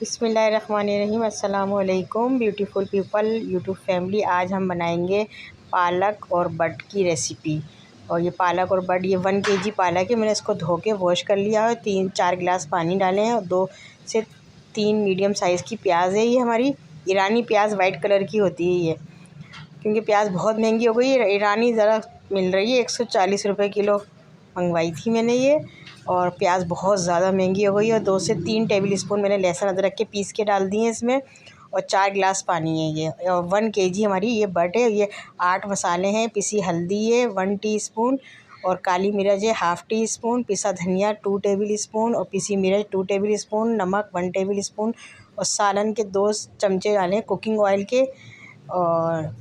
बिस्मिल्लाहिर्रहमानिर्रहीम। अस्सलामुअलैकुम beautiful people YouTube family. आज हम बनाएंगे पालक और बट की रेसिपी। और ये पालक और बट, ये 1 केजी पालक है। मैंने इसको धो के वॉश कर लिया है। 3-4 गिलास पानी डाले हैं और 2 से 3 मीडियम साइज़ की प्याज है। ये हमारी ईरानी प्याज वाइट कलर की होती है ये, क्योंकि प्याज बहुत महंगी हो गई है। ईरानी ज़रा मिल रही है, 140 रुपये किलो मंगवाई थी मैंने ये। और प्याज बहुत ज़्यादा महंगी हो गई है। और 2 से 3 टेबल स्पून मैंने लहसुन अदरक के पीस के डाल दिए इसमें। और 4 गिलास पानी है ये। और 1 केजी हमारी ये बट है। ये 8 मसाले हैं। पिसी हल्दी है 1 टीस्पून, और काली मिर्च है 1/2 टीस्पून, पिसा धनिया 2 टेबल स्पून, और पिसी मिर्च 2 टेबल स्पून, नमक 1 टेबल स्पून, और सालन के 2 चमचे डाले कुकिंग ऑयल के, और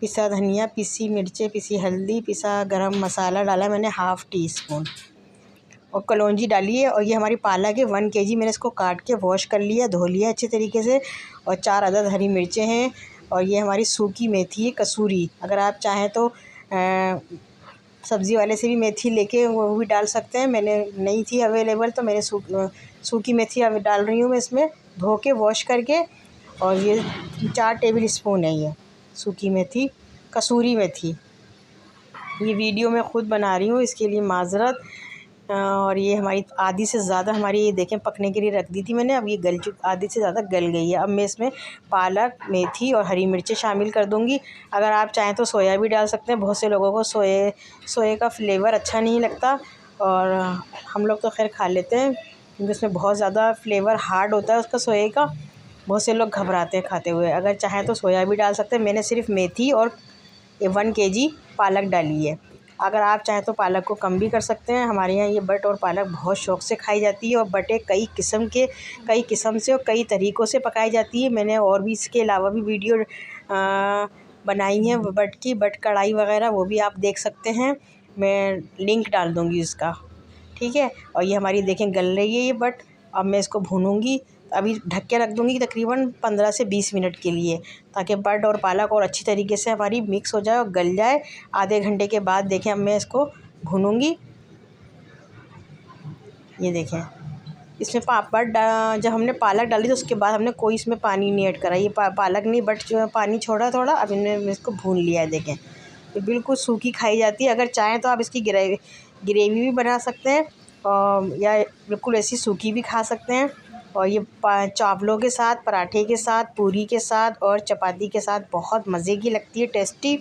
पिसा धनिया, पिसी मिर्चें, पिसी हल्दी, पिसा गरम मसाला डाला मैंने 1/2 टीस्पून, और कलौंजी डाली है। और ये हमारी पालक है 1 केजी। मैंने इसको काट के वॉश कर लिया, धो लिया अच्छे तरीके से। और 4 अदद हरी मिर्चें हैं। और ये हमारी सूखी मेथी है कसूरी। अगर आप चाहें तो सब्ज़ी वाले से भी मेथी लेके वो भी डाल सकते हैं। मैंने नहीं थी अवेलेबल तो मैंने सूखी मेथी अब डाल रही हूँ मैं इसमें, धो के वॉश करके। और ये 4 टेबल स्पून है ये सूखी मेथी, कसूरी मेथी। ये वीडियो मैं ख़ुद बना रही हूँ, इसके लिए माज़रत। और ये हमारी आधी से ज़्यादा हमारी, ये देखें, पकने के लिए रख दी थी मैंने। अब ये आधी से ज़्यादा गल गई है। अब मैं इसमें पालक, मेथी और हरी मिर्चें शामिल कर दूँगी। अगर आप चाहें तो सोया भी डाल सकते हैं। बहुत से लोगों को सोए का फ्लेवर अच्छा नहीं लगता, और हम लोग तो खैर खा लेते हैं, क्योंकि उसमें बहुत ज़्यादा फ्लेवर हार्ड होता है उसका सोए का। बहुत से लोग घबराते हैं खाते हुए। अगर चाहें तो सोया भी डाल सकते हैं। मैंने सिर्फ मेथी और ये 1 केजी पालक डाली है। अगर आप चाहें तो पालक को कम भी कर सकते हैं। हमारे यहाँ ये बट और पालक बहुत शौक़ से खाई जाती है। और बटें कई किस्म से और कई तरीक़ों से पकाई जाती है। मैंने और भी इसके अलावा भी वीडियो बनाई हैं बट की, बट कढ़ाई वग़ैरह, वो भी आप देख सकते हैं। मैं लिंक डाल दूँगी उसका, ठीक है। और ये हमारी देखें गल रही है ये बट। अब मैं इसको भूनूँगी। अभी ढक के रख दूँगी तकरीबन 15 से 20 मिनट के लिए, ताकि बट और पालक और अच्छी तरीके से हमारी मिक्स हो जाए और गल जाए। आधे घंटे के बाद देखें अब मैं इसको भूनूँगी। ये देखें, इसमें बट जब हमने पालक डाली तो उसके बाद हमने कोई इसमें पानी नहीं ऐड करा। ये पालक नहीं, बट जो पानी छोड़ा थोड़ा। अब मैं इसको भून लिया है। देखें, ये बिल्कुल सूखी खाई जाती है। अगर चाहें तो आप इसकी ग्रेवी भी बना सकते हैं, या बिल्कुल ऐसी सूखी भी खा सकते हैं। और ये चावलों के साथ, पराठे के साथ, पूरी के साथ और चपाती के साथ बहुत मज़े की लगती है, टेस्टी।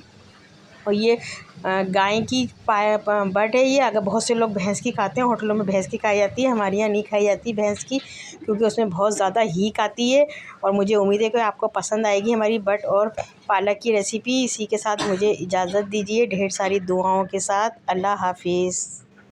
और ये गाय की बट है ये। अगर बहुत से लोग भैंस की खाते हैं, होटलों में भैंस की खाई जाती है, हमारे यहाँ नहीं खाई जाती भैंस की, क्योंकि उसमें बहुत ज़्यादा हीक आती है। और मुझे उम्मीद है कि आपको पसंद आएगी हमारी बट और पालक की रेसिपी। इसी के साथ मुझे इजाज़त दीजिए, ढेर सारी दुआओं के साथ। अल्लाह हाफिज़।